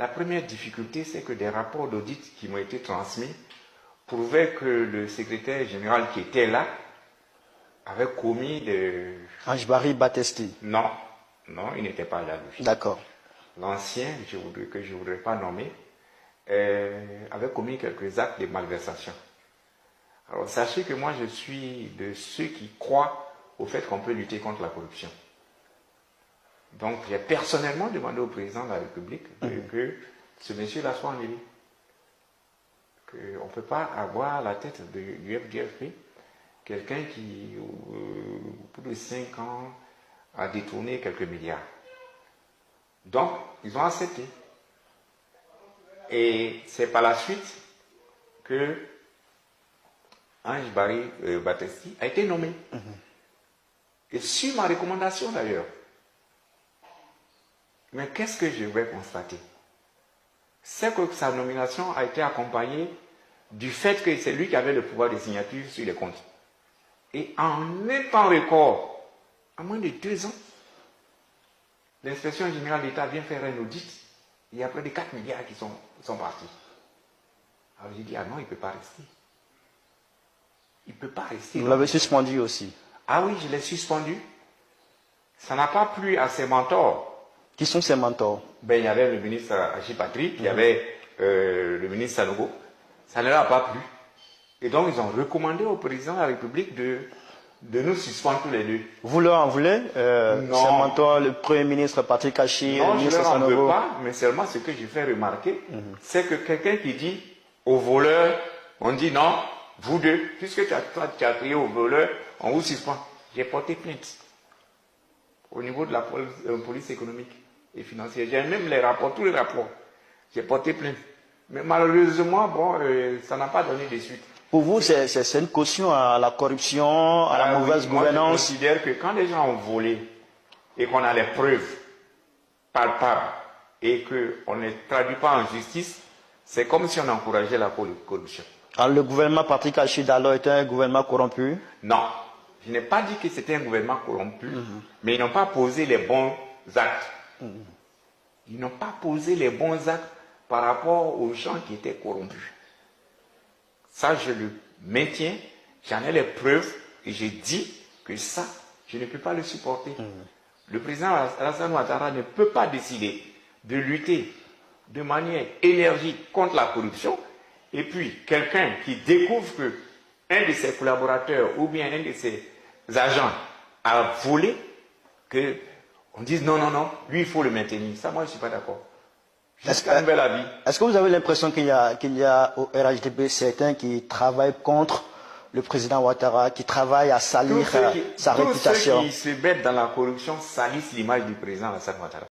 La première difficulté, c'est que des rapports d'audit qui m'ont été transmis prouvaient que le secrétaire général qui était là avait commis de... Ange-Barry Battesti. Non, il n'était pas là. D'accord. L'ancien, que je ne voudrais pas nommer, avait commis quelques actes de malversation. Alors sachez que moi je suis de ceux qui croient au fait qu'on peut lutter contre la corruption. Donc j'ai personnellement demandé au président de la République que ce monsieur-là soit enlevé. Qu'on ne peut pas avoir à la tête du FDFP quelqu'un qui, au bout de 5 ans, a détourné quelques milliards. Donc, ils ont accepté. Et c'est par la suite que Ange-Barry Battesti a été nommé. Et sur ma recommandation d'ailleurs. Mais qu'est-ce que je vais constater? C'est que sa nomination a été accompagnée du fait que c'est lui qui avait le pouvoir de signature sur les comptes. Et en un temps record, en moins de 2 ans, l'inspection générale d'État vient faire un audit. Il y a près de 4 milliards qui sont partis. Alors j'ai dit, ah non, il ne peut pas rester. Il ne peut pas rester. Vous l'avez suspendu aussi. Ah oui, je l'ai suspendu. Ça n'a pas plu à ses mentors. Qui sont ces mentors? Ben, il y avait le ministre Haji Patrick, il y avait le ministre Sanogo. Ça ne leur a pas plu. Et donc, ils ont recommandé au président de la République de nous suspendre tous les deux. Vous leur en voulez Non. Ces mentors, le Premier ministre Patrick Hachi, non, le ministre Sanogo. Non, je ne leur en veux Sanogo. pas, mais seulement ce que j'ai fait remarquer, c'est que quelqu'un qui dit aux voleurs, on dit non, vous deux, puisque tu as crié aux voleurs, on vous suspend. J'ai porté plainte au niveau de la police économique et financière. J'ai même les rapports, tous les rapports. J'ai porté plainte. Mais malheureusement, bon, ça n'a pas donné de suite. Pour vous, c'est une caution à la corruption, à la mauvaise gouvernance? Moi, je considère que quand les gens ont volé et qu'on a les preuves palpables et qu'on ne les traduit pas en justice, c'est comme si on encourageait la corruption. Alors, le gouvernement Patrick Hachi d'alors était un gouvernement corrompu? Non, je n'ai pas dit que c'était un gouvernement corrompu, mais ils n'ont pas posé les bons actes. Ils n'ont pas posé les bons actes par rapport aux gens qui étaient corrompus. Ça, je le maintiens, j'en ai les preuves et j'ai dit que ça, je ne peux pas le supporter. Le président Alassane Ouattara ne peut pas décider de lutter de manière énergique contre la corruption et puis quelqu'un qui découvre que un de ses collaborateurs ou bien un de ses agents a volé, qu'on dise non, lui il faut le maintenir. Ça, moi je ne suis pas d'accord. Jusqu'à un nouvel avis. Est-ce que vous avez l'impression qu'il y a au RHDP certains qui travaillent contre le président Ouattara, qui travaillent à salir sa réputation? Tous ceux qui se mettent dans la corruption salissent l'image du président Alassane Ouattara.